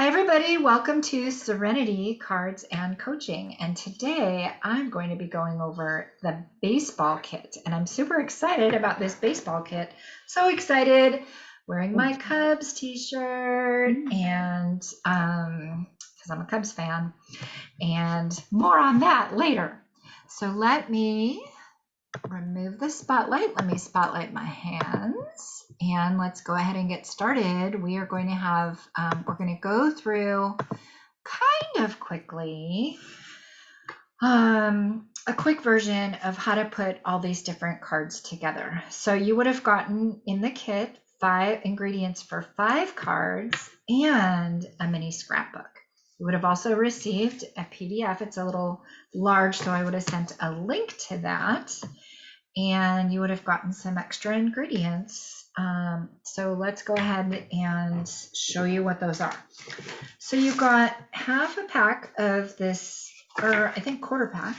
Hi everybody, welcome to Serenity Cards and Coaching. And today I'm going to be going over the baseball kit. And I'm super excited about this baseball kit. So excited, wearing my Cubs t-shirt and because I'm a Cubs fan, and more on that later. So let me remove the spotlight. Let me spotlight my hands. And let's go ahead and get started. We are going to have, we're going to go through kind of quickly a quick version of how to put all these different cards together. So you would have gotten in the kit 5 ingredients for 5 cards and a mini scrapbook. You would have also received a PDF. It's a little large, so I would have sent a link to that. And you would have gotten some extra ingredients. So let's go ahead and show you what those are. So you got half a pack of this, or I think quarter pack.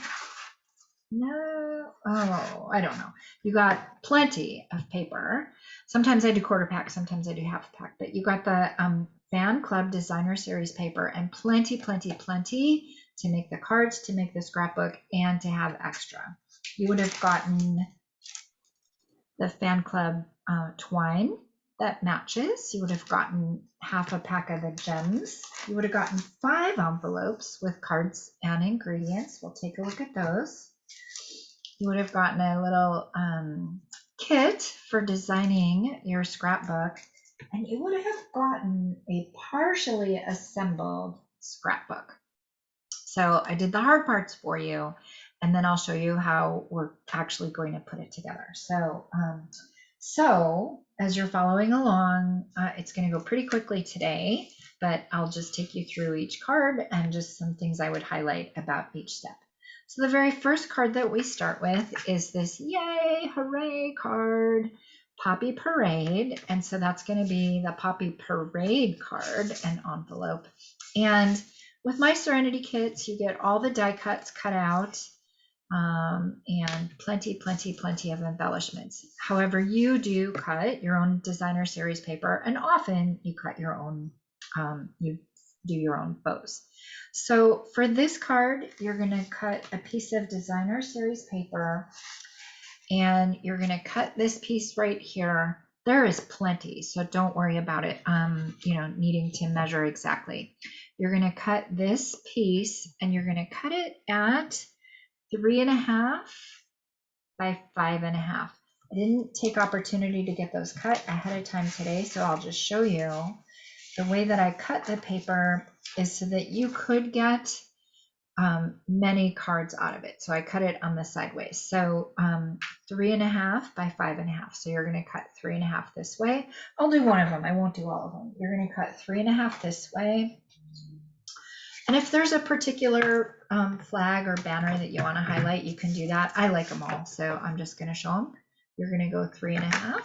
No, oh, I don't know. You got plenty of paper. Sometimes I do quarter pack, sometimes I do half a pack, but you got the Fan Club Designer Series paper and plenty to make the cards, to make the scrapbook, and to have extra. You would have gotten the Fan Club twine that matches. You would have gotten half a pack of the gems. You would have gotten 5 envelopes with cards and ingredients. We'll take a look at those. You would have gotten a little kit for designing your scrapbook, and you would have gotten a partially assembled scrapbook. So I did the hard parts for you, and then I'll show you how we're actually going to put it together. So as you're following along, it's going to go pretty quickly today, but I'll just take you through each card and just some things I would highlight about each step. So the very first card that we start with is this Yay, Hooray card, Poppy Parade. And so that's going to be the Poppy Parade card and envelope. And with my Serenity kits, you get all the die cuts cut out and plenty of embellishments. However, you do cut your own designer series paper, and often you cut your own, you do your own bows. So for this card, you're going to cut a piece of designer series paper, and you're going to cut this piece right here. There is plenty, so don't worry about it, needing to measure exactly. You're going to cut this piece, and you're going to cut it at 3.5 by 5.5. I didn't take opportunity to get those cut ahead of time today, so I'll just show you. The way that I cut the paper is so that you could get many cards out of it. So I cut it on the sideways. So 3.5 by 5.5. So you're going to cut 3.5 this way. I'll do one of them. I won't do all of them. You're going to cut 3.5 this way. And if there's a particular flag or banner that you want to highlight, you can do that. I like them all, so I'm just going to show them. You're going to go 3.5.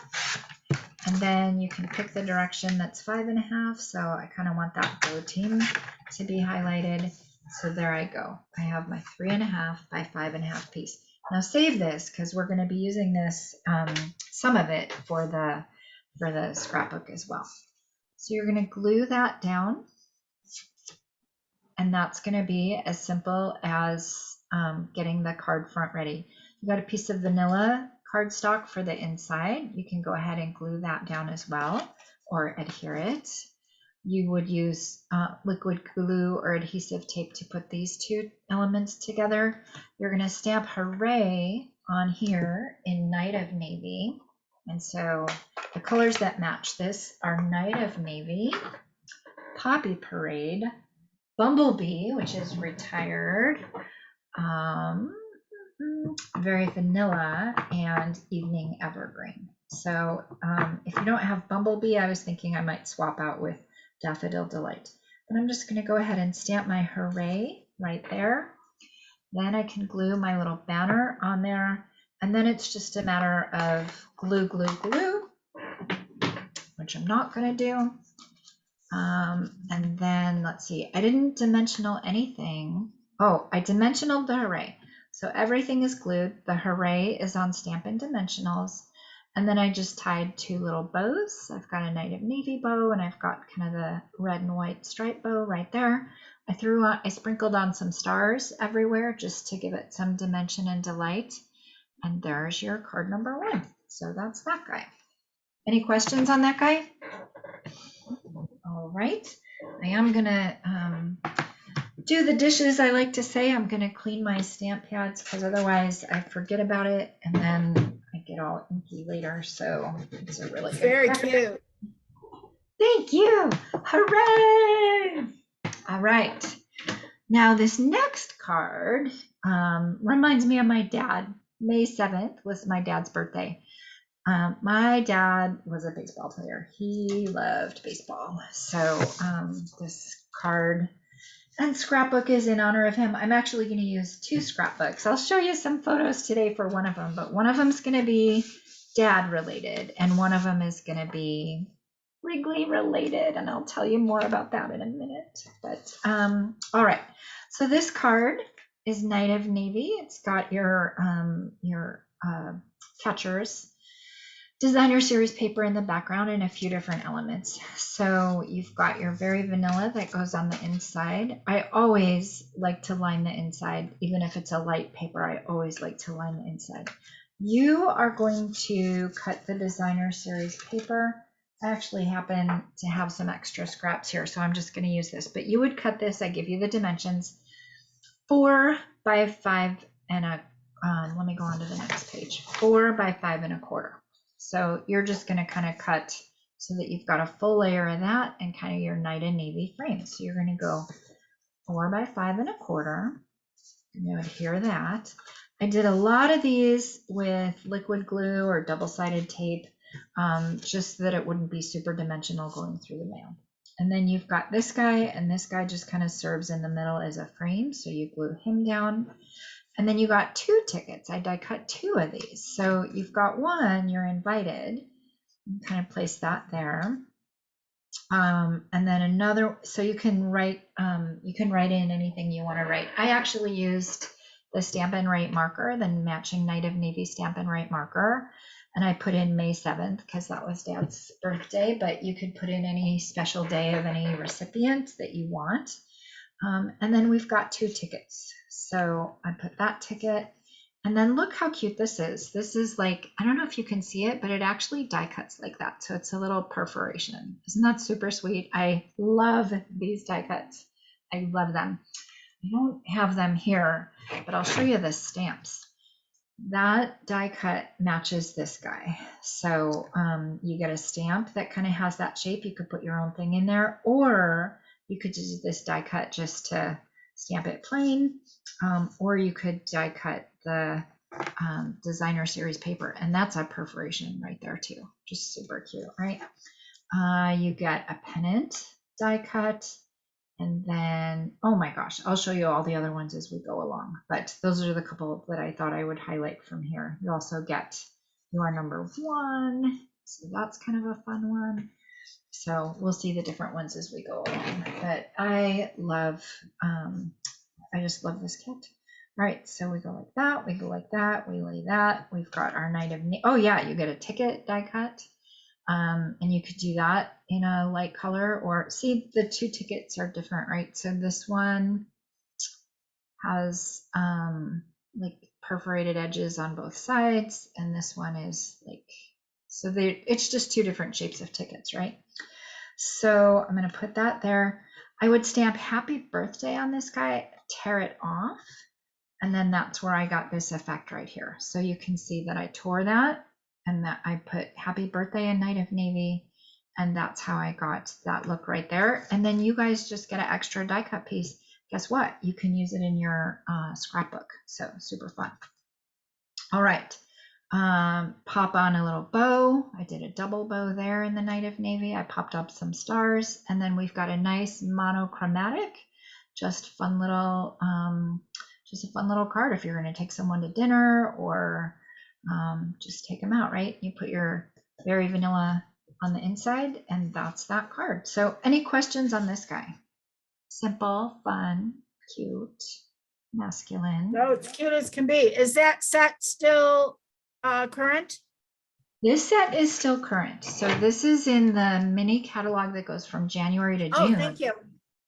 And then you can pick the direction that's 5.5. So I kind of want that blue team to be highlighted. So there I go. I have my 3.5 by 5.5 piece. Now save this because we're going to be using this, some of it for the scrapbook as well. So you're going to glue that down. And that's going to be as simple as getting the card front ready. You got a piece of vanilla cardstock for the inside. You can go ahead and glue that down as well, or adhere it. You would use liquid glue or adhesive tape to put these two elements together. You're going to stamp Hooray on here in Night of Navy. And so the colors that match this are Night of Navy, Poppy Parade, Bumblebee, which is retired, very vanilla, and Evening Evergreen. So if you don't have Bumblebee, I was thinking I might swap out with Daffodil Delight. But I'm just going to go ahead and stamp my Hooray right there. Then I can glue my little banner on there. And then it's just a matter of glue, which I'm not going to do. And then let's see, I didn't dimensional anything. Oh, I dimensional the Hooray. So everything is glued. The Hooray is on Stampin' Dimensionals. And then I just tied 2 little bows. I've got a Knight of Navy bow, and I've got kind of the red and white stripe bow right there. I sprinkled on some stars everywhere just to give it some dimension and delight. And there's your card number 1. So that's that guy. Any questions on that guy? All right. I am gonna do the dishes. I like to say I'm gonna clean my stamp pads because otherwise I forget about it and then I get all inky later. So it's a really good very card. cute. Thank you. Hooray! All right. Now this next card reminds me of my dad. May 7th was my dad's birthday. My dad was a baseball player. He loved baseball. So this card and scrapbook is in honor of him. I'm actually going to use 2 scrapbooks. I'll show you some photos today for one of them, but one of them is going to be dad related and one of them is going to be Wrigley related, and I'll tell you more about that in a minute. But all right, so this card is Knight of Navy. It's got your catchers designer series paper in the background and a few different elements. So you've got your very vanilla that goes on the inside. I always like to line the inside, even if it's a light paper, I always like to line the inside. You are going to cut the designer series paper. I actually happen to have some extra scraps here, so I'm just going to use this, but you would cut this, I give you the dimensions, 4 by 5 and a, let me go on to the next page, 4 by 5 and a quarter. So you're just going to kind of cut so that you've got a full layer of that and kind of your Knight and Navy frame. So you're going to go 4 by 5 and a quarter. You would hear that. I did a lot of these with liquid glue or double-sided tape, just so that it wouldn't be super dimensional going through the mail. And then you've got this guy, and this guy just kind of serves in the middle as a frame. So you glue him down. And then you got 2 tickets. I die cut 2 of these. So you've got one, you're invited. You kind of place that there. And then another, so you can write in anything you want to write. I actually used the Stampin' Write marker, the matching Knight of Navy Stampin' Write marker. And I put in May 7th because that was Dad's birthday, but you could put in any special day of any recipient that you want. And then we've got 2 tickets. So I put that ticket. And then look how cute this is. This is like, I don't know if you can see it, but it actually die cuts like that. So it's a little perforation. Isn't that super sweet? I love these die cuts. I love them. I don't have them here, but I'll show you the stamps. That die cut matches this guy. So you get a stamp that kind of has that shape. You could put your own thing in there, or you could use this die cut just to stamp it plain, or you could die cut the designer series paper, and that's a perforation right there too. Just super cute, right? You get a pennant die cut, and then, oh my gosh, I'll show you all the other ones as we go along, but those are the couple that I thought I would highlight from here. You also get your number 1, so that's kind of a fun one. So we'll see the different ones as we go along, but I just love this kit. All right, so we go like that, we go like that, we lay that. We've got our Knight of Navy. Oh yeah, you get a ticket die cut. And you could do that in a light color, or see the 2 tickets are different, right? So this one has like perforated edges on both sides, and this one is like, so it's just 2 different shapes of tickets, right? So I'm going to put that there. I would stamp happy birthday on this guy, tear it off, and then that's where I got this effect right here. So you can see that I tore that, and that I put happy birthday and Knight of Navy, and that's how I got that look right there. And then you guys just get an extra die cut piece. Guess what? You can use it in your scrapbook. So super fun. All right. Pop on a little bow. I did a double bow there in the Knight of Navy. I popped up some stars, and then we've got a nice monochromatic, just fun little, just a fun little card if you're going to take someone to dinner, or just take them out, right? You put your very vanilla on the inside, and that's that card. So any questions on this guy? Simple, fun, cute, masculine. No, it's cute as can be. Is that set still current? This set is still current. So this is in the mini catalog that goes from January to Oh, June. thank you.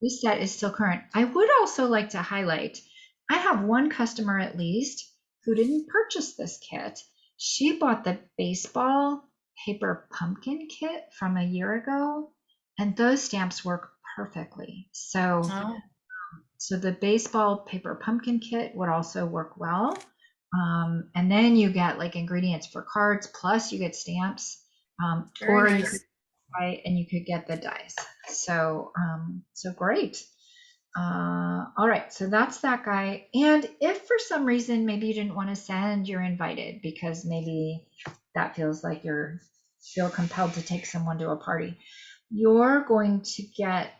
This set is still current. I would also like to highlight, I have one customer at least who didn't purchase this kit. She bought the baseball paper pumpkin kit from a year ago, and those stamps work perfectly. Oh, So the baseball paper pumpkin kit would also work well. And then you get like ingredients for cards, plus you get stamps, very or you could nice. buy and you could get the dies. So great. All right, so that's that guy. And if for some reason maybe you didn't want to send, you're invited because maybe that feels like you're feel compelled to take someone to a party. You're going to get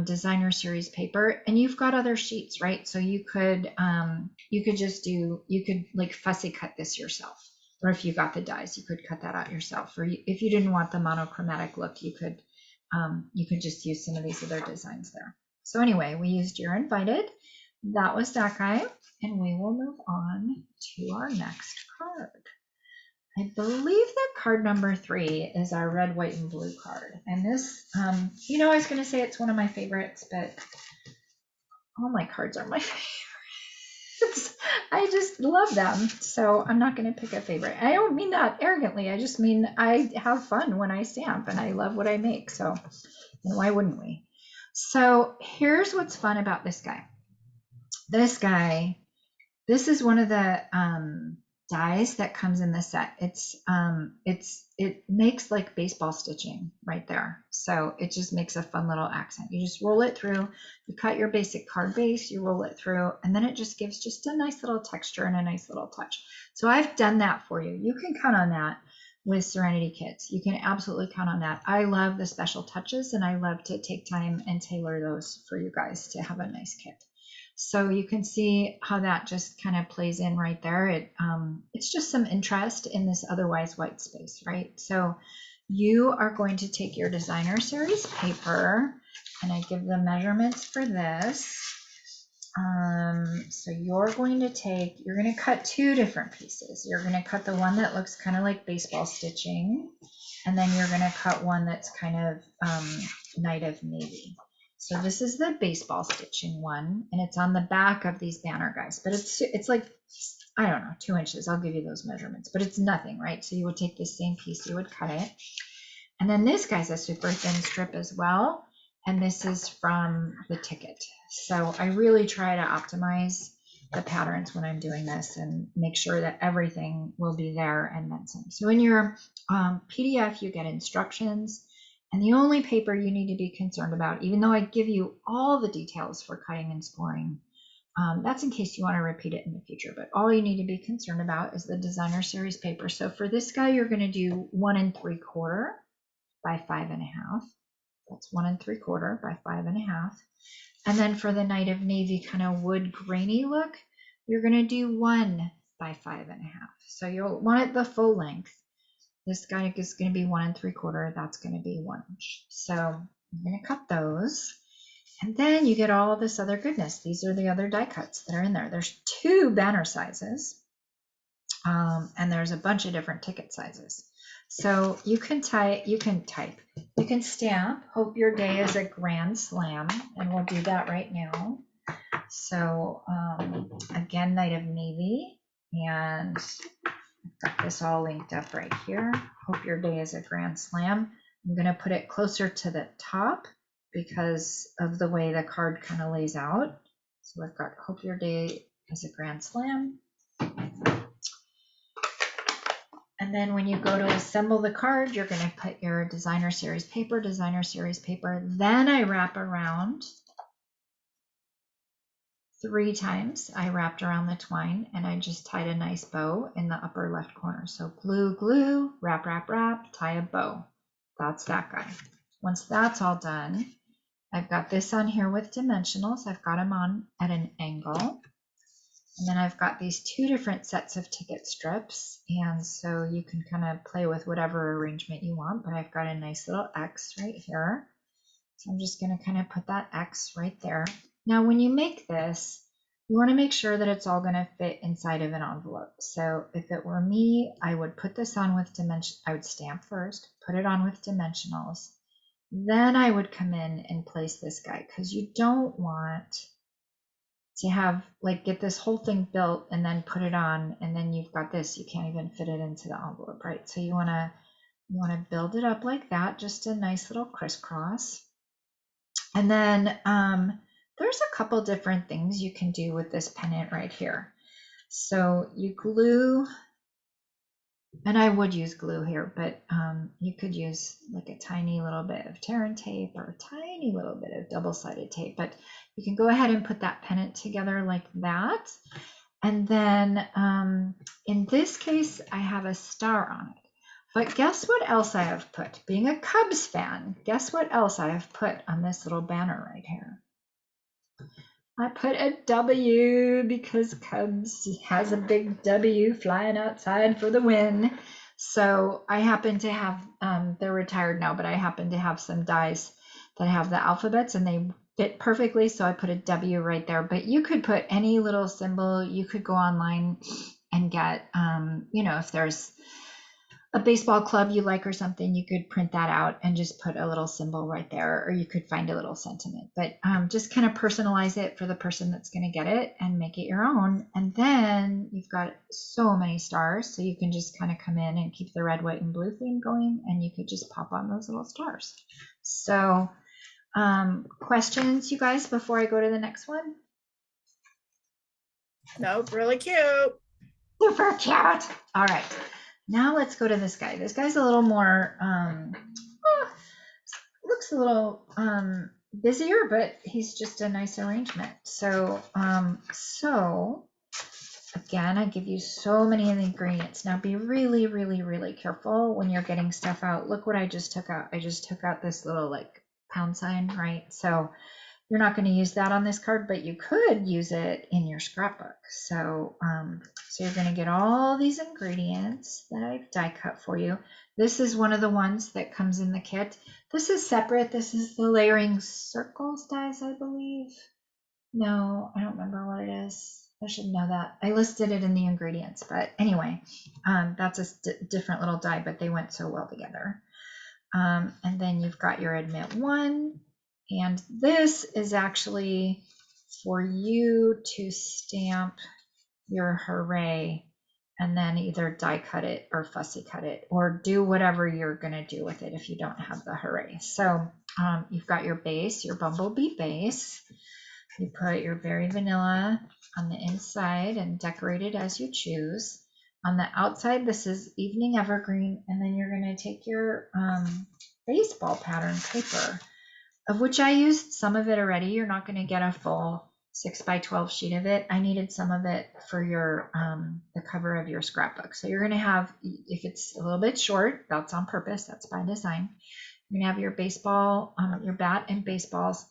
designer series paper, and you've got other sheets, right? So you could just do you could like fussy cut this yourself, or if you got the dies, you could cut that out yourself. Or if you didn't want the monochromatic look, you could just use some of these other designs there. So anyway, we used You're Invited. That was that guy. And we will move on to our next card. I believe that card number 3 is our red, white, and blue card. And this, I was going to say it's one of my favorites, but all my cards are my favorites. I just love them. So I'm not going to pick a favorite. I don't mean that arrogantly. I just mean I have fun when I stamp and I love what I make. So, and why wouldn't we? So here's what's fun about this guy. This guy, this is one of the dies that comes in the set. It makes like baseball stitching right there. So it just makes a fun little accent. You just roll it through, you cut your basic card base, you roll it through, and then it just gives just a nice little texture and a nice little touch. So I've done that for you. You can count on that with Serenity kits. You can absolutely count on that. I love the special touches and I love to take time and tailor those for you guys to have a nice kit. So you can see how that just kind of plays in right there. It's just some interest in this otherwise white space, right? So you are going to take your designer series paper, and I give the measurements for this. So you're going to cut two different pieces. You're going to cut the one that looks kind of like baseball stitching, and then you're going to cut one that's kind of Night of Navy. So this is the baseball stitching one, and it's on the back of these banner guys, but it's like, I don't know, 2 inches. I'll give you those measurements, but it's nothing, right? So you would take this same piece, you would cut it. And then this guy's a super thin strip as well. And this is from the ticket. So I really try to optimize the patterns when I'm doing this and make sure that everything will be there and then some. So in your PDF, you get instructions. And the only paper you need to be concerned about, even though I give you all the details for cutting and scoring, that's in case you want to repeat it in the future. But all you need to be concerned about is the designer series paper. So for this guy, you're going to do 1 3/4 by 5.5. That's 1 3/4 by 5.5. And then for the Night of Navy kind of wood grainy look, you're going to do 1 by 5.5. So you'll want it the full length. This guy is going to be 1 3/4. That's going to be 1 inch. So I'm going to cut those. And then you get all this other goodness. These are the other die cuts that are in there. There's 2 banner sizes, and there's a bunch of different ticket sizes. So you can type, you can stamp, hope your day is a grand slam, and we'll do that right now. So again, Night of Navy, and I've got this all linked up right here. Hope your day is a grand slam. I'm going to put it closer to the top because of the way the card kind of lays out. So I've got hope your day is a grand slam. And then when you go to assemble the card, you're going to put your designer series paper. Then I wrap around 3 times. I wrapped around the twine and I just tied a nice bow in the upper left corner. So glue, glue, wrap, wrap, wrap, tie a bow. That's that guy. Once that's all done, I've got this on here with dimensionals. I've got them on at an angle. And then I've got these 2 different sets of ticket strips. And so you can kind of play with whatever arrangement you want, but I've got a nice little X right here. So I'm just going to kind of put that X right there. Now, when you make this, You want to make sure that it's all going to fit inside of an envelope. So if it were me, I would put this on with dimension. I would stamp first, put it on with dimensionals. Then I would come in and place this guy, because you don't want to have like get this whole thing built and then put it on, and then you've got this, you can't even fit it into the envelope, right? So you want to build it up like that, just a nice little crisscross. And then there's a couple different things you can do with this pennant right here. So you glue, and I would use glue here, but you could use like a tiny little bit of tear and tape or a tiny little bit of double-sided tape, but you can go ahead and put that pennant together like that. And then in this case, I have a star on it. But guess what else I have put? Being a Cubs fan, guess what else I have put on this little banner right here? I put a W because Cubs has a big W flying outside for the win. So I happen to have, they're retired now, but I happen to have some dies that have the alphabets and they fit perfectly. So I put a W right there, but you could put any little symbol. You could go online and get, if there's a baseball club you like or something, you could print that out and just put a little symbol right there, or you could find a little sentiment, but just kind of personalize it for the person that's going to get it and make it your own. And then you've got so many stars, so you can just kind of come in and keep the red, white, and blue theme going, and you could just pop on those little stars. So questions, you guys, before I go to the next one? Nope, really cute. Super cute. All right. Now let's go to this guy. This guy's a little more, looks a little busier, but he's just a nice arrangement. So, again, I give you so many of the ingredients. Now be really, really, really careful when you're getting stuff out. Look what I just took out. I just took out this little like pound sign, right? So you're not going to use that on this card, but you could use it in your scrapbook. So, so you're going to get all these ingredients that I've die cut for you. This is one of the ones that comes in the kit. This is separate. This is the layering circles dies, I believe. No, I don't remember what it is. I should know that. I listed it in the ingredients, but anyway, that's a different little die, but they went so well together. And then you've got your admit one. And this is actually for you to stamp your hooray and then either die cut it or fussy cut it or do whatever you're going to do with it if you don't have the hooray. So you've got your base, your bumblebee base. You put your berry vanilla on the inside and decorate it as you choose. On the outside, this is evening evergreen, and then you're going to take your baseball pattern paper, of which I used some of it already. You're not going to get a full 6x12 sheet of it. I needed some of it for your the cover of your scrapbook. So you're going to have, if it's a little bit short, that's on purpose. That's by design. You're going to have your baseball, your bat and baseballs.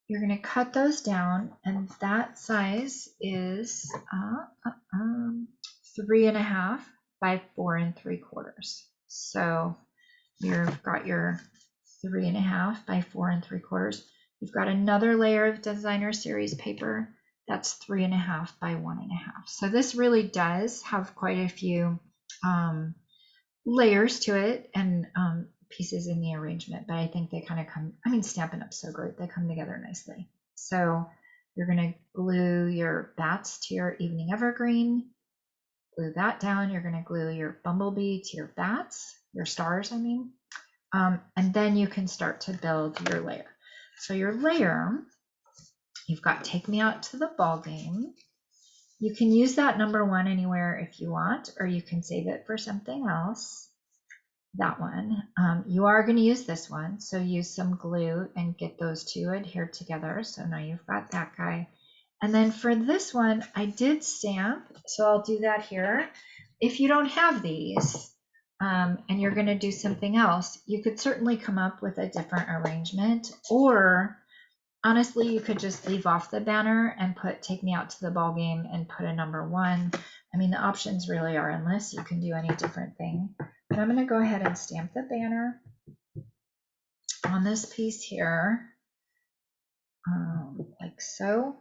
You're going to cut those down, and that size is 3.5 by 4 3/4. So you've got your 3.5 by 4 3/4. You've got another layer of designer series paper that's 3.5 by 1.5. So this really does have quite a few layers to it and pieces in the arrangement, but I think they kind of come, I mean, Stampin' Up's so great, they come together nicely. So you're going to glue your bats to your evening evergreen, glue that down. You're going to glue your bumblebee to your bats, your stars, I mean. And then you can start to build your layer. So your layer, you've got Take Me Out to the Ball Game. You can use that number 1 anywhere if you want, or you can save it for something else. That one. You are going to use this one, so use some glue and get those two adhered together. So now you've got that guy. And then for this one, I did stamp, so I'll do that here. If you don't have these, and you're going to do something else, you could certainly come up with a different arrangement, or honestly, you could just leave off the banner and put Take Me Out to the Ball Game and put a number 1. I mean, the options really are endless. You can do any different thing. But I'm going to go ahead and stamp the banner on this piece here, like so.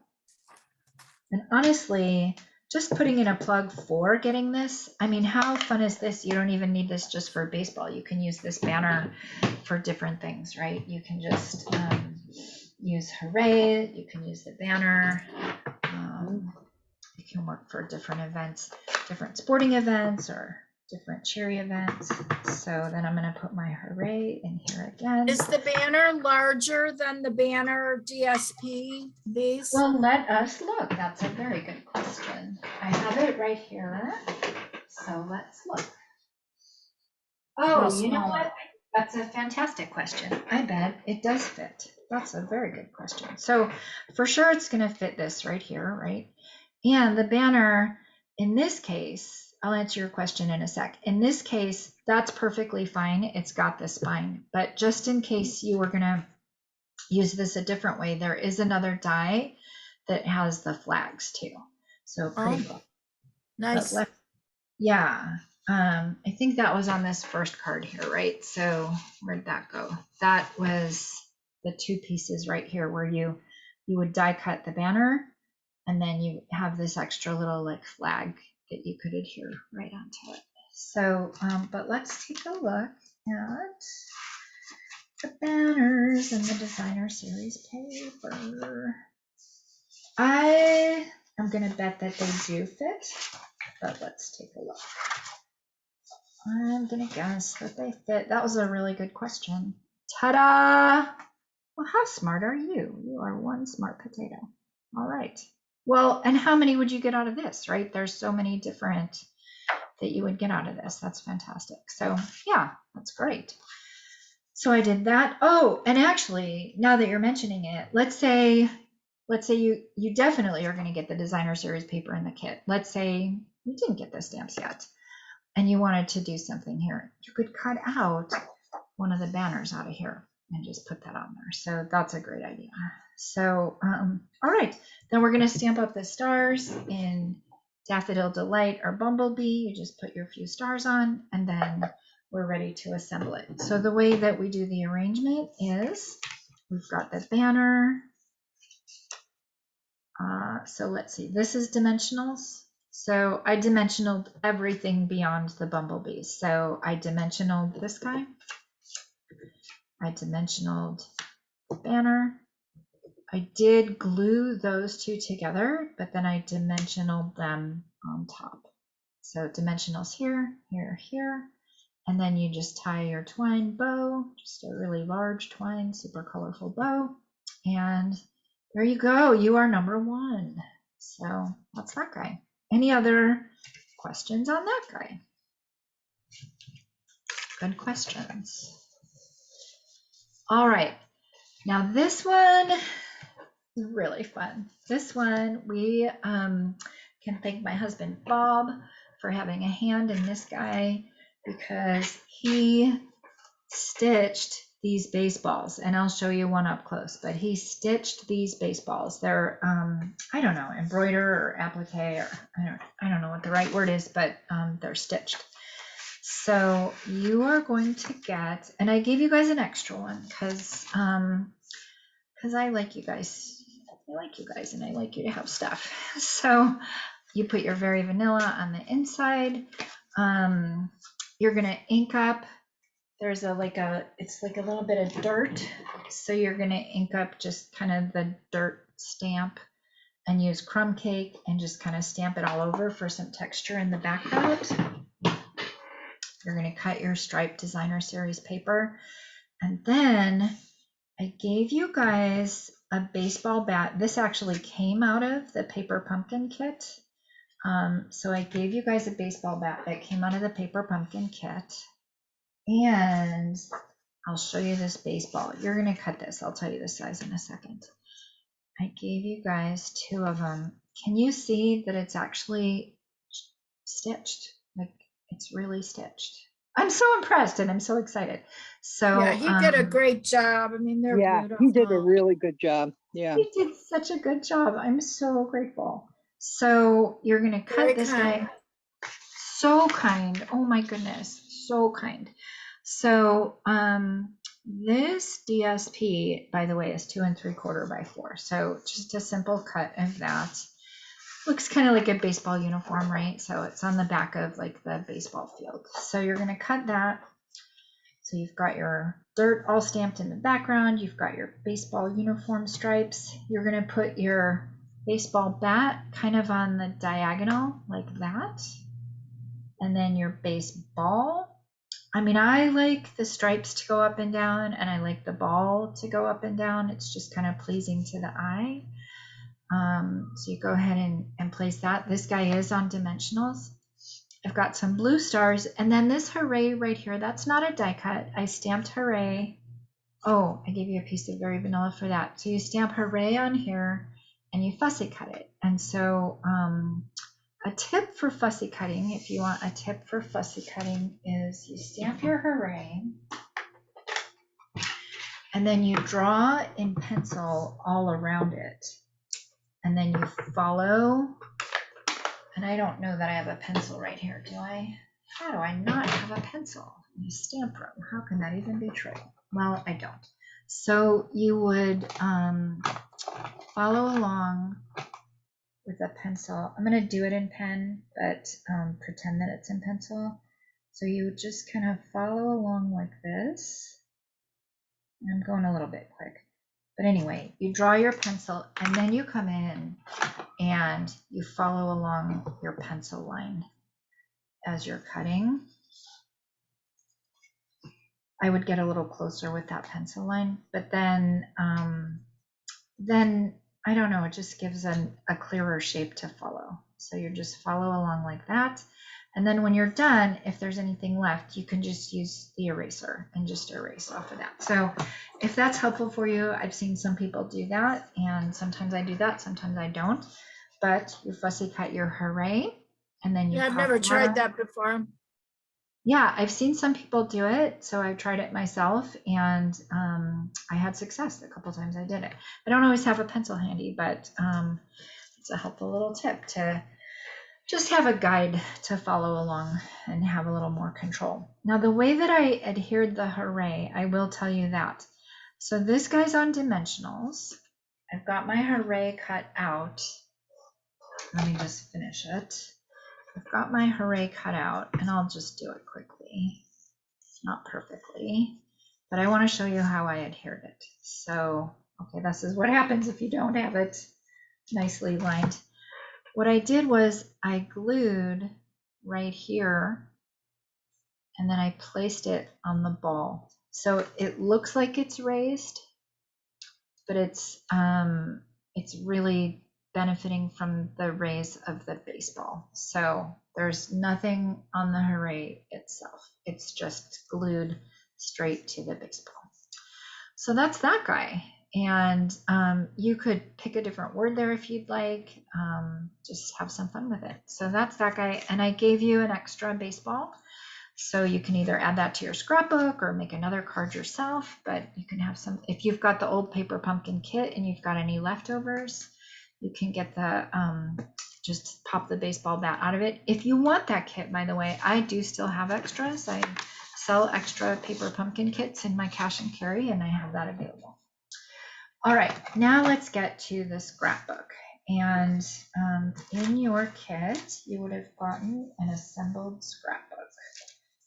And honestly, just putting in a plug for getting this, I mean, how fun is this? You don't even need this just for baseball. You can use this banner for different things, right? You can just use Hooray, you can use the banner. It can work for different events, different sporting events or different cheery events. So then I'm going to put my Hooray in here again. Is the banner larger than the banner DSP base? Well, let us look. That's a very good question. I have it right here. So let's look. Oh, you know what? That's a fantastic question. I bet it does fit. That's a very good question. So for sure it's going to fit this right here, right? And the banner, in this case, I'll answer your question in a sec. In this case, that's perfectly fine. It's got the spine. But just in case you were going to use this a different way, there is another die that has the flags too. So pretty cool. Nice. Yeah. I think that was on this first card here, right? So where'd that go? That was the two pieces right here where you would die cut the banner, and then you have this extra little like flag that you could adhere right onto it. So, but let's take a look at the banners and the designer series paper. I am gonna bet that they do fit, but let's take a look. I'm gonna guess that they fit. That was a really good question. Ta-da! Well, how smart are you? You are one smart potato. All right. Well, and how many would you get out of this, right? There's so many different that you would get out of this. That's fantastic. So yeah, that's great. So I did that. Oh, and actually, now that you're mentioning it, let's say you definitely are going to get the designer series paper in the kit. Let's say you didn't get the stamps yet and you wanted to do something here. You could cut out one of the banners out of here and just put that on there. So that's a great idea. So, all right, then we're going to stamp up the stars in Daffodil Delight or Bumblebee. You just put your few stars on, and then we're ready to assemble it. So the way that we do the arrangement is we've got the banner. So let's see, this is dimensionals. So I dimensionaled everything beyond the bumblebees. So I dimensionaled this guy. I dimensionaled the banner. I did glue those two together, but then I dimensionaled them on top. So dimensionals here, here, here. And then you just tie your twine bow, just a really large twine, super colorful bow. And there you go. You are number one. So that's that guy. Any other questions on that guy? Good questions. All right. Now this one is really fun. This one, we can thank my husband, Bob, for having a hand in this guy because he stitched these baseballs, and I'll show you one up close, but he stitched these baseballs. They're I don't know, embroider or applique, or I don't know what the right word is, but they're stitched. So you are going to get, and I gave you guys an extra one because I like you guys. I like you guys and I like you to have stuff. So you put your Very Vanilla on the inside. You're gonna ink up. There's it's like a little bit of dirt. So you're gonna ink up just kind of the dirt stamp and use crumb cake and just kind of stamp it all over for some texture in the background. You're gonna cut your striped designer series paper. And then I gave you guys a baseball bat. This actually came out of the paper pumpkin kit. So I gave you guys a baseball bat that came out of the paper pumpkin kit. And I'll show you this baseball. You're going to cut this. I'll tell you the size in a second. I gave you guys two of them. Can you see that it's actually stitched? Like it's really stitched. I'm so impressed and I'm so excited. So yeah, he did a great job. I mean, they're beautiful. He did a really good job. Yeah. He did such a good job. I'm so grateful. So you're going to cut Very this kind. guy. So kind. Oh my goodness. So kind. So this DSP, by the way, is 2 3/4 by 4. So just a simple cut of that. Looks kind of like a baseball uniform, right? So it's on the back of like the baseball field. So you're going to cut that. So you've got your dirt all stamped in the background. You've got your baseball uniform stripes. You're going to put your baseball bat kind of on the diagonal like that. And then your baseball. I mean, I like the stripes to go up and down, and I like the ball to go up and down. It's just kind of pleasing to the eye. So you go ahead and place that. This guy is on dimensionals. I've got some blue stars, and then this hooray right here, that's not a die cut. I stamped hooray. Oh, I gave you a piece of very vanilla for that. So you stamp hooray on here and you fussy cut it. And so a tip for fussy cutting, if you want a tip for fussy cutting, is you stamp your hooray and then you draw in pencil all around it. And then you follow. And I don't know that I have a pencil right here, do I? How do I not have a pencil in a stamp room? How can that even be true? Well, I don't. So you would follow along with a pencil. I'm going to do it in pen, but pretend that it's in pencil. So you would just kind of follow along like this. I'm going a little bit quick. But anyway, you draw your pencil and then you come in and you follow along your pencil line as you're cutting. I would get a little closer with that pencil line, but then I don't know, it just gives a clearer shape to follow. So you just follow along like that. And then when you're done, if there's anything left, you can just use the eraser and just erase off of that. So if that's helpful for you, I've seen some people do that, and sometimes I do that, sometimes I don't. But you fussy cut your hooray, and then you Yeah, I've pop never tried on. that before. Yeah, I've seen some people do it, so I've tried it myself, and I had success a couple times I did it. I don't always have a pencil handy, but it's a helpful little tip to just have a guide to follow along and have a little more control. Now, the way that I adhered the hooray, I will tell you that. So this guy's on dimensionals. I've got my hooray cut out. Let me just finish it. I've got my hooray cut out, and I'll just do it quickly, not perfectly, but I want to show you how I adhered it. So, okay, this is what happens if you don't have it nicely lined. What I did was I glued right here, and then I placed it on the ball. So it looks like it's raised, but it's really benefiting from the raise of the baseball. So there's nothing on the hooray itself. It's just glued straight to the baseball. So that's that guy. And you could pick a different word there if you'd like. Just have some fun with it. So that's that guy. And I gave you an extra baseball. So you can either add that to your scrapbook or make another card yourself, but you can have some, if you've got the old paper pumpkin kit and you've got any leftovers, you can get the, just pop the baseball bat out of it. If you want that kit, by the way, I do still have extras. I sell extra paper pumpkin kits in my cash and carry, and I have that available. All right, now let's get to the scrapbook. And in your kit, you would have gotten an assembled scrapbook.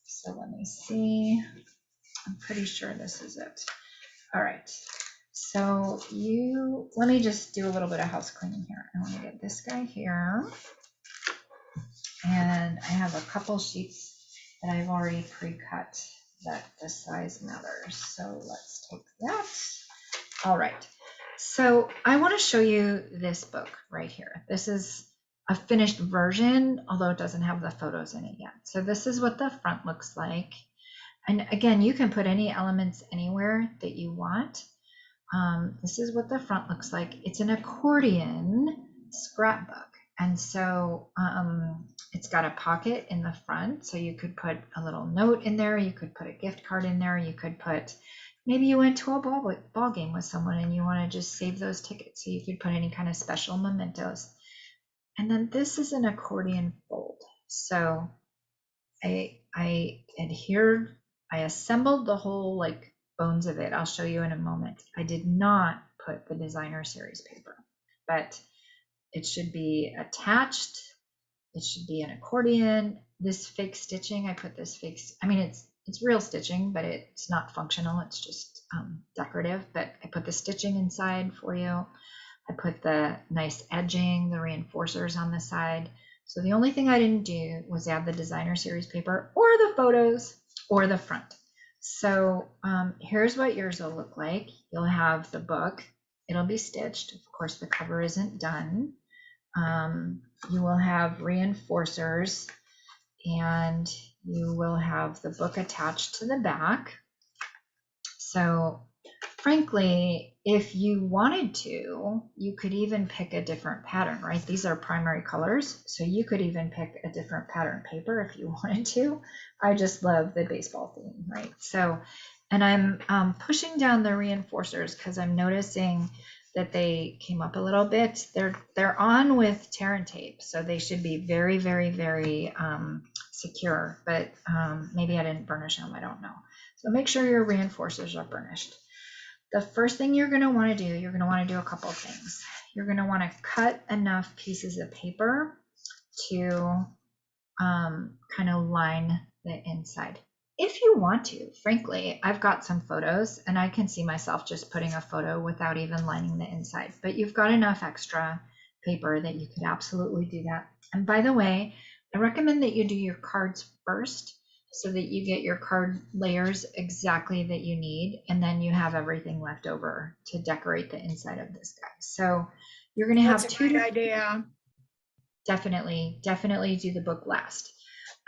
So let me see. I'm pretty sure this is it. All right. So let me just do a little bit of house cleaning here. I want to get this guy here. And I have a couple sheets that I've already pre-cut that the size matters. So let's take that. All right. So I want to show you this book right here. This is a finished version, although it doesn't have the photos in it yet. So this is what the front looks like. And again, you can put any elements anywhere that you want. This is what the front looks like. It's an accordion scrapbook. And so it's got a pocket in the front. So you could put a little note in there. You could put a gift card in there. You could put, maybe you went to a ball game with someone and you want to just save those tickets. So you could put any kind of special mementos. And then this is an accordion fold. So I assembled the whole like bones of it. I'll show you in a moment. I did not put the designer series paper, but It should be attached. It should be an accordion. This fake stitching, I put this fake, I mean, it's real stitching, but it's not functional. It's just decorative, but I put the stitching inside for you. I put the nice edging, the reinforcers on the side. So the only thing I didn't do was add the designer series paper or the photos or the front. So here's what yours will look like. You'll have the book. It'll be stitched. Of course, the cover isn't done. You will have reinforcers, and you will have the book attached to the back. So frankly, if you wanted to, you could even pick a different pattern, right? These are primary colors, so you could even pick a different pattern paper if you wanted to. I just love the baseball theme, right? So, and I'm pushing down the reinforcers because I'm noticing that they came up a little bit. They're on with tear and tape, so they should be very, very, very secure, but maybe I didn't burnish them, I don't know. So make sure your reinforcers are burnished. The first thing you're going to want to do, you're going to want to do a couple of things. You're going to want to cut enough pieces of paper to kind of line the inside. If you want to, frankly, I've got some photos and I can see myself just putting a photo without even lining the inside, but you've got enough extra paper that you could absolutely do that. And by the way, I recommend that you do your cards first so that you get your card layers exactly that you need, and then you have everything left over to decorate the inside of this guy. So you're going to have That's a great idea. Definitely do the book last.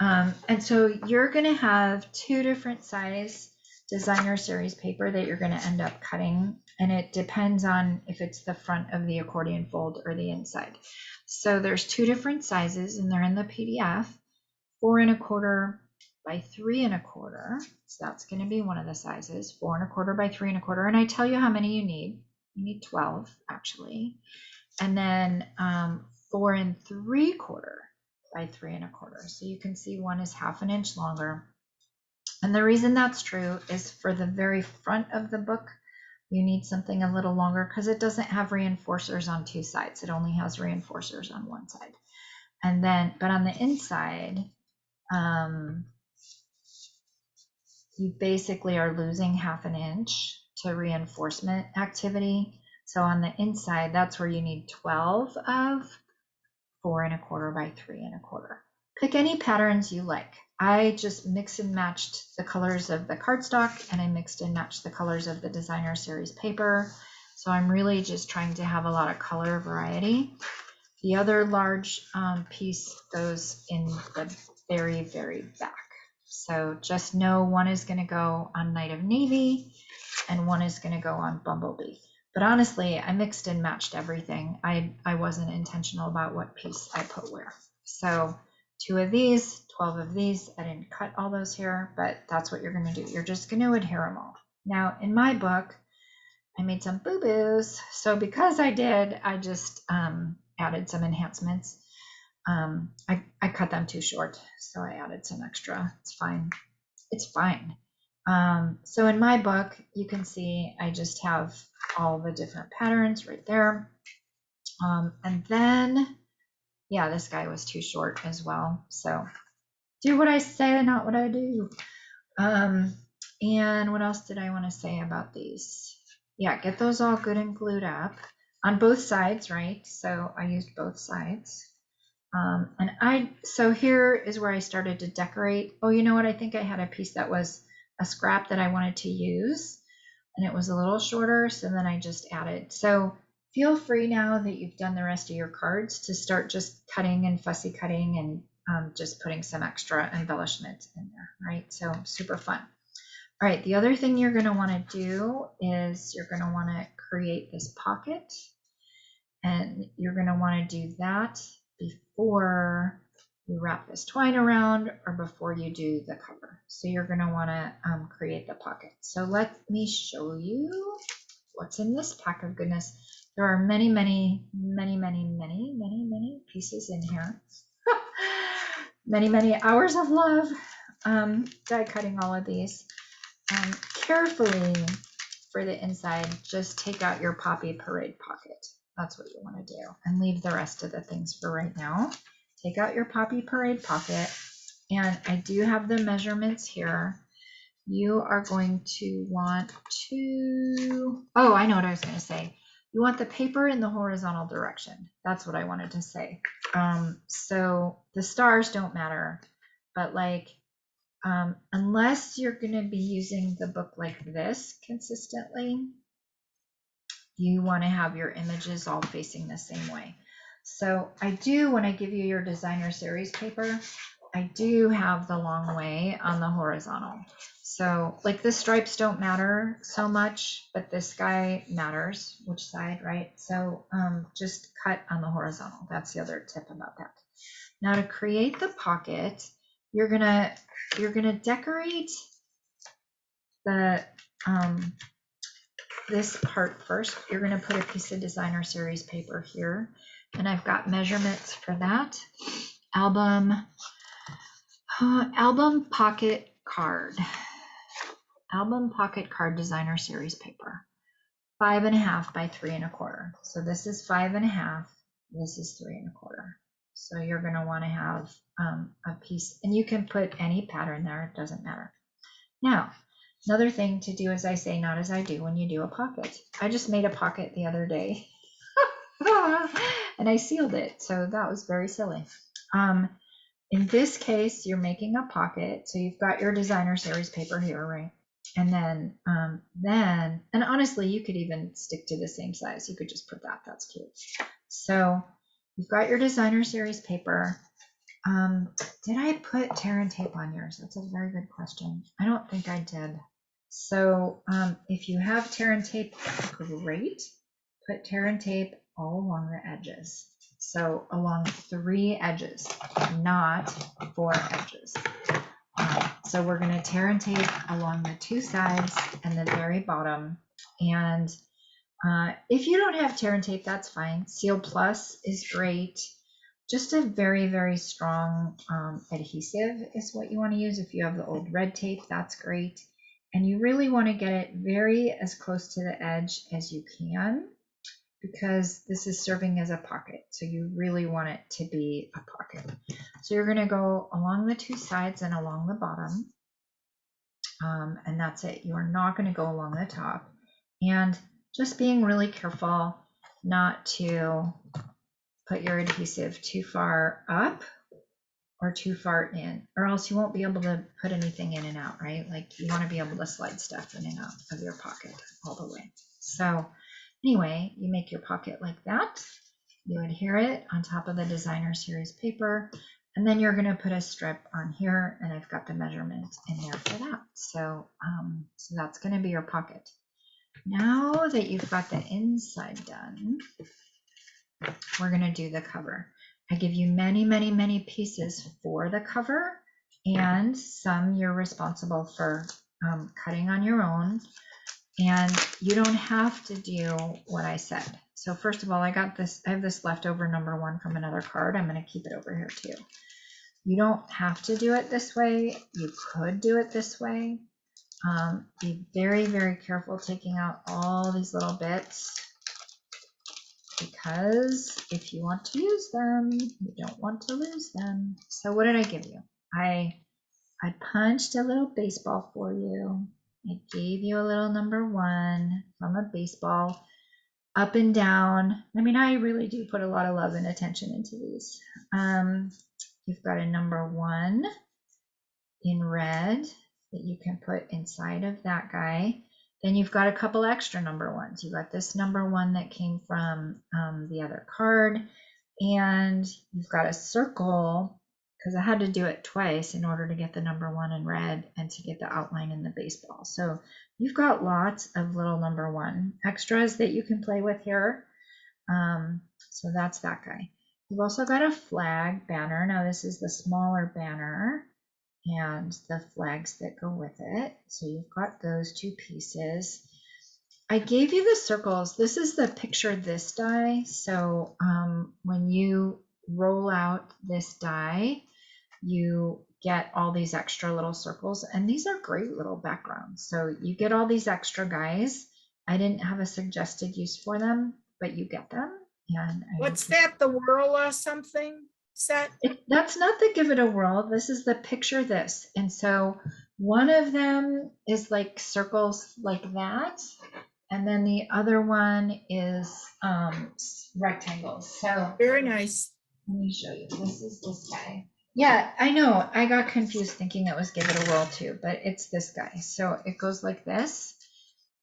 And so you're going to have 2 different size designer series paper that you're going to end up cutting, and it depends on if it's the front of the accordion fold or the inside. So there's 2 different sizes, and they're in the PDF. 4 1/4 by 3 1/4. So that's going to be one of the sizes. 4 1/4 by 3 1/4. And I tell you how many you need. You need 12 actually. And then 4 3/4 by 3 1/4. So you can see one is 1/2 inch longer. And the reason that's true is for the very front of the book, you need something a little longer because it doesn't have reinforcers on 2 sides. It only has reinforcers on 1 side. And then, but on the inside, you basically are losing 1/2 inch to reinforcement activity. So on the inside, that's where you need 12 of 4 1/4 by 3 1/4. Pick any patterns you like. I just mixed and matched the colors of the cardstock, and I mixed and matched the colors of the designer series paper. So I'm really just trying to have a lot of color variety. The other large piece goes in the very, very back. So just know one is going to go on Night of Navy and one is going to go on Bumblebee. But honestly, I mixed and matched everything. I wasn't intentional about what piece I put where. So 2 of these, 12 of these. I didn't cut all those here, but that's what you're going to do. You're just going to adhere them all. Now, in my book, I made some boo-boos. So because I did, I just added some enhancements. I cut them too short, so I added some extra. It's fine. It's fine. So in my book, you can see I just have all the different patterns right there. And then, yeah, this guy was too short as well. So do what I say, not what I do. And what else did I want to say about these? Yeah, get those all good and glued up on both sides, right? So I used both sides. So here is where I started to decorate. Oh, you know what? I think I had a piece that was a scrap that I wanted to use, and it was a little shorter, so then I just added. So feel free now that you've done the rest of your cards to start just cutting and fussy cutting and just putting some extra embellishment in there, right? So super fun. All right, the other thing you're going to want to do is you're going to want to create this pocket, and you're going to want to do that before you wrap this twine around or before you do the cover. So you're going to want to create the pocket. So let me show you what's in this pack of goodness. There are many, many, many, many, many, many, many pieces in here. Many, many hours of love die cutting all of these. Carefully for the inside, just take out your Poppy Parade pocket. That's what you want to do. And leave the rest of the things for right now. Take out your Poppy Parade pocket. And I do have the measurements here. You are going to want to, oh, I know what I was going to say. You want the paper in the horizontal direction. That's what I wanted to say. So the stars don't matter, but like, unless you're going to be using the book like this consistently, you want to have your images all facing the same way. So I do, when I give you your designer series paper, I do have the long way on the horizontal. So like the stripes don't matter so much, but this guy matters, which side, right? So just cut on the horizontal. That's the other tip about that. Now to create the pocket, you're gonna decorate the this part first. You're gonna put a piece of designer series paper here, and I've got measurements for that. Album pocket card. Album pocket card designer series paper. 5.5 by 3.25. So this is 5.5. This is 3.25. So you're going to want to have a piece, and you can put any pattern there. It doesn't matter. Now, another thing to do, as I say, not as I do when you do a pocket. I just made a pocket the other day, and I sealed it. So that was very silly. In this case, you're making a pocket. So you've got your designer series paper here, right? And then, and honestly, you could even stick to the same size. You could just put that. That's cute. So you've got your designer series paper. Did I put tear and tape on yours? That's a very good question. I don't think I did. So if you have tear and tape, great. Put tear and tape all along the edges. So along 3 edges, not 4 edges. So we're going to tear and tape along the 2 sides and the very bottom. And if you don't have tear and tape, that's fine. Seal Plus is great. Just a very, very strong adhesive is what you want to use. If you have the old red tape, that's great. And you really want to get it very as close to the edge as you can, because this is serving as a pocket. So you really want it to be a pocket. So you're going to go along the 2 sides and along the bottom. And that's it. You're not going to go along the top. And just being really careful not to put your adhesive too far up or too far in, or else you won't be able to put anything in and out, right? Like you want to be able to slide stuff in and out of your pocket all the way. So anyway, you make your pocket like that. You adhere it on top of the designer series paper, and then you're going to put a strip on here, and I've got the measurement in there for that. So, so that's going to be your pocket. Now that you've got the inside done, we're going to do the cover. I give you many, many, many pieces for the cover, and some you're responsible for cutting on your own. And you don't have to do what I said. So first of all, I have this leftover number 1 from another card. I'm going to keep it over here too. You don't have to do it this way. You could do it this way. Be very, very careful taking out all these little bits, because if you want to use them, you don't want to lose them. So what did I give you? I punched a little baseball for you. I gave you a little number 1 from a baseball, up and down. I mean, I really do put a lot of love and attention into these. You've got a number 1 in red that you can put inside of that guy. Then you've got a couple extra number 1s. You got this number 1 that came from the other card, and you've got a circle, because I had to do it twice in order to get the number 1 in red and to get the outline in the baseball. So you've got lots of little number 1 extras that you can play with here. So that's that guy. You've also got a flag banner. Now this is the smaller banner and the flags that go with it. So you've got those 2 pieces. I gave you the circles. This is the picture this die. So when you roll out this die, you get all these extra little circles, and these are great little backgrounds. So you get all these extra guys. I didn't have a suggested use for them, but you get them. And What's that, the whirl something set? That's not the give it a whirl. This is the picture this. And so one of them is like circles like that. And then the other one is rectangles. So Very nice. let me show you. This is this guy. Yeah, I know. I got confused thinking it was give it a whirl too, but it's this guy. So it goes like this.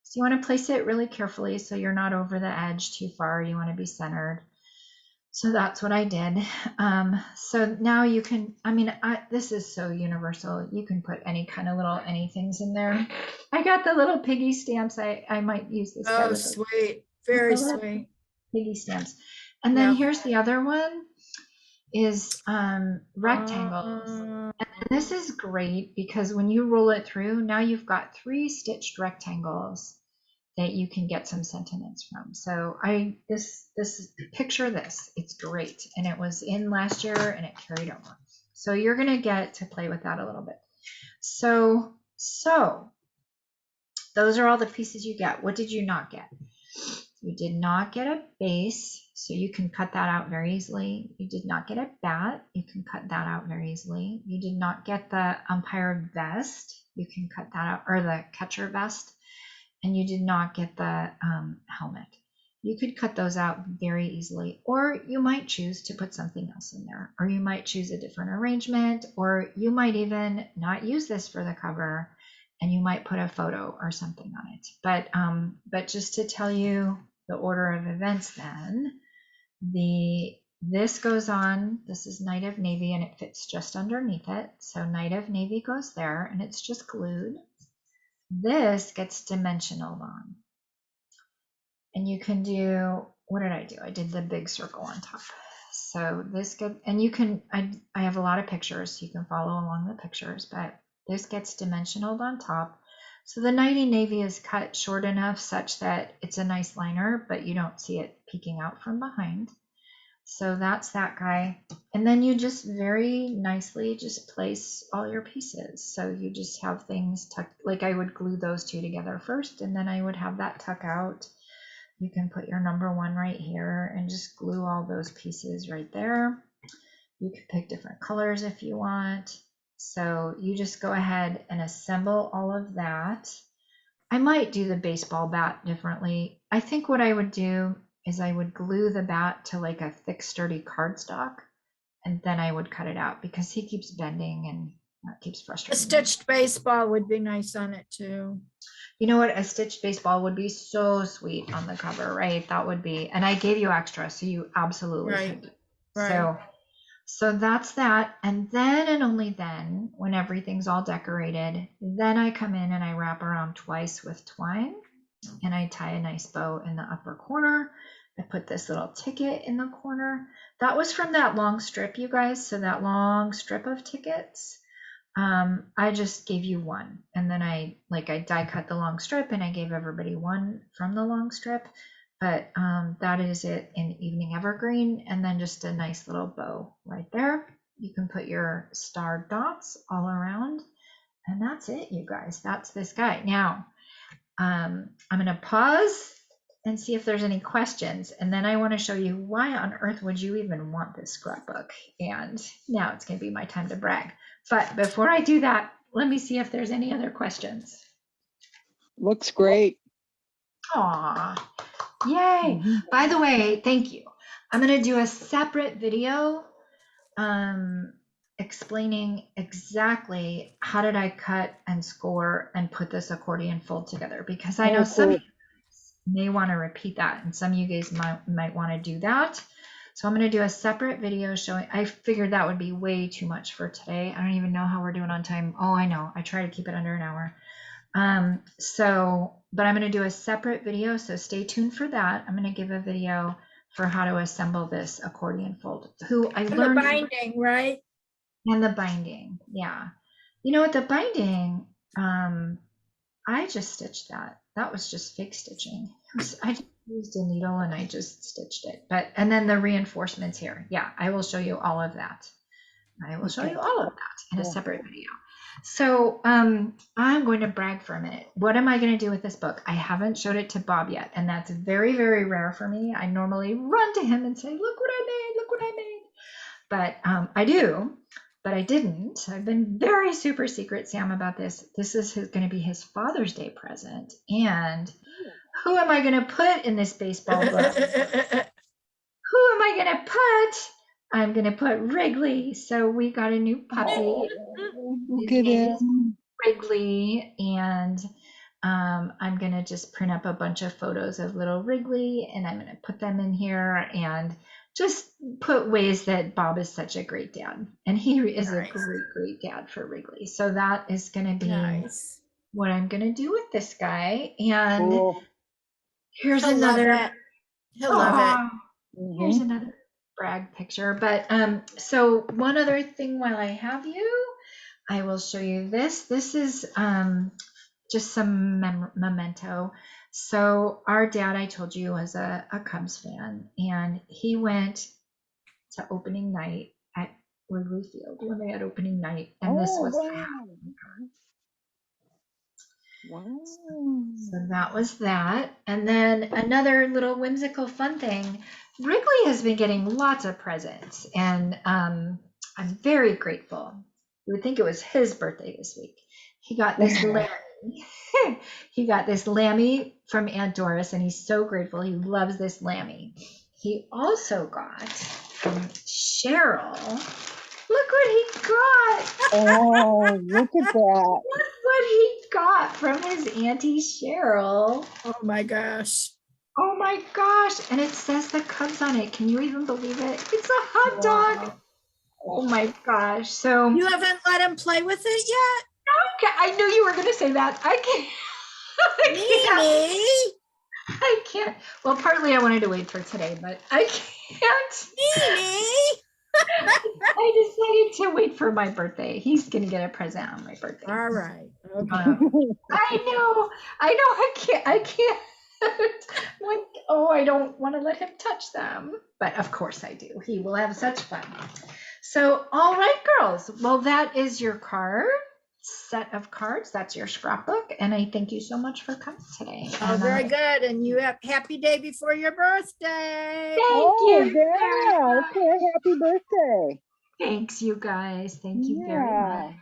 So you want to place it really carefully so you're not over the edge too far. You want to be centered. So that's what I did. So now you can, this is so universal. You can put any kind of little anythings in there. I got the little piggy stamps. I might use this guy Oh, with sweet. Very the little sweet. piggy stamps. And then Yeah. here's the other one is rectangles. And this is great because when you roll it through, now you've got 3 stitched rectangles that you can get some sentiments from. So picture this, it's great. And it was in last year and it carried over. So you're gonna get to play with that a little bit. So those are all the pieces you get. What did you not get? You did not get a base, so you can cut that out very easily. You did not get a bat, you can cut that out very easily. You did not get the umpire vest, you can cut that out, or the catcher vest. And you did not get the helmet. You could cut those out very easily, or you might choose to put something else in there, or you might choose a different arrangement, or you might even not use this for the cover and you might put a photo or something on it. But just to tell you the order of events then, this goes on, this is Night of Navy and it fits just underneath it. So Night of Navy goes there and it's just glued. This gets dimensional on. And you can do, what did I do? I did the big circle on top. So this gets, and you can, I have a lot of pictures, so you can follow along the pictures, but this gets dimensional on top. So the Nighty Navy is cut short enough such that it's a nice liner, but you don't see it peeking out from behind. So that's that guy. And then you just very nicely just place all your pieces. So you just have things tucked, like I would glue those 2 together first, and then I would have that tuck out. You can put your number 1 right here and just glue all those pieces right there. You can pick different colors if you want. So you just go ahead and assemble all of that. I might do the baseball bat differently. I think what I would do is I would glue the bat to like a thick, sturdy cardstock, and then I would cut it out because he keeps bending and that keeps A frustrating me. stitched baseball would be nice on it too. You know what? A stitched baseball would be so sweet on the cover, right? That would be, and I gave you extra, so you absolutely Right, could. right. So that's that. And then and only then, when everything's all decorated, then I come in and I wrap around twice with twine and I tie a nice bow in the upper corner. I put this little ticket in the corner. That was from that long strip, you guys. So that long strip of tickets, I just gave you 1. And then I die cut the long strip and I gave everybody 1 from the long strip. But that is it in Evening Evergreen. And then just a nice little bow right there. You can put your star dots all around. And that's it, you guys. That's this guy. Now, I'm going to pause and see if there's any questions. And then I want to show you why on earth would you even want this scrapbook. And now it's going to be my time to brag. But before I do that, let me see if there's any other questions. Looks great. Aw, yay. By the way, thank you. I'm going to do a separate video explaining exactly how did I cut and score and put this accordion fold together, because I know some of you may want to repeat that and some of you guys might want to do that. So I'm going to do a separate video showing. I figured that would be way too much for today. I don't even know how we're doing on time. Oh, I know. I try to keep it under an hour. But I'm going to do a separate video, so stay tuned for that. I'm going to give a video for how to assemble this accordion fold. And the binding, right? And the binding, yeah. You know what, the binding, I just stitched that. That was just fake stitching. I just used a needle and I just stitched it. And then the reinforcements here. Yeah, I will show you all of that. I will show Okay. you all of that in a Cool. separate video. So I'm going to brag for a minute. What am I going to do with this book? I haven't showed it to Bob yet, and that's very, very rare for me. I normally run to him and say, look what I made, look what I made. But I do, but I didn't. I've been very super secret, Sam, about this. This is going to be his Father's Day present. And who am I going to put in this baseball book? Who am I going to put? I'm going to put Wrigley. So we got a new puppy. Oh, look His at name is him. Wrigley, and I'm going to just print up a bunch of photos of little Wrigley, and I'm going to put them in here and just put ways that Bob is such a great dad. And he is a Nice. great, great dad for Wrigley. So that is going to be Nice. what I'm going to do with this guy. And Cool. here's He'll love another. it. He'll love it. Oh, here's Mhm. another brag picture. But so one other thing while I have you, I will show you this. This is just some memento. So our dad, I told you, was a Cubs fan, and he went to opening night at Wrigley Field when they had opening night, and this Oh, was wow. so Wow. that was that. And then another little whimsical fun thing, Wrigley has been getting lots of presents, and I'm very grateful. You would think it was his birthday this week. He got this lammy. He got this lammy from Aunt Doris, and he's so grateful. He loves this lammy. He also got from Cheryl. Look what he got. Oh, look at that. Look what he got from his Auntie Cheryl. Oh my gosh. Oh my gosh. And it says the Cubs on it. Can you even believe it? It's a hot dog. Wow. Oh my gosh. So You haven't let him play with it yet? okay, I knew you were going to say that. I can't. Mimi? I can't. Well, partly I wanted to wait for today, but I can't. Mimi? I decided to wait for my birthday. He's going to get a present on my birthday. All right. Okay. I know. I can't. Like, oh, I don't want to let him touch them. But of course I do. He will have such fun. So, all right, girls. Well, that is your set of cards. That's your scrapbook. And I thank you so much for coming today. Oh, And, very good. And you have happy day before your birthday. Thank Oh, you. yeah. Okay, happy birthday. Thanks, you guys. Thank you very Yeah. much.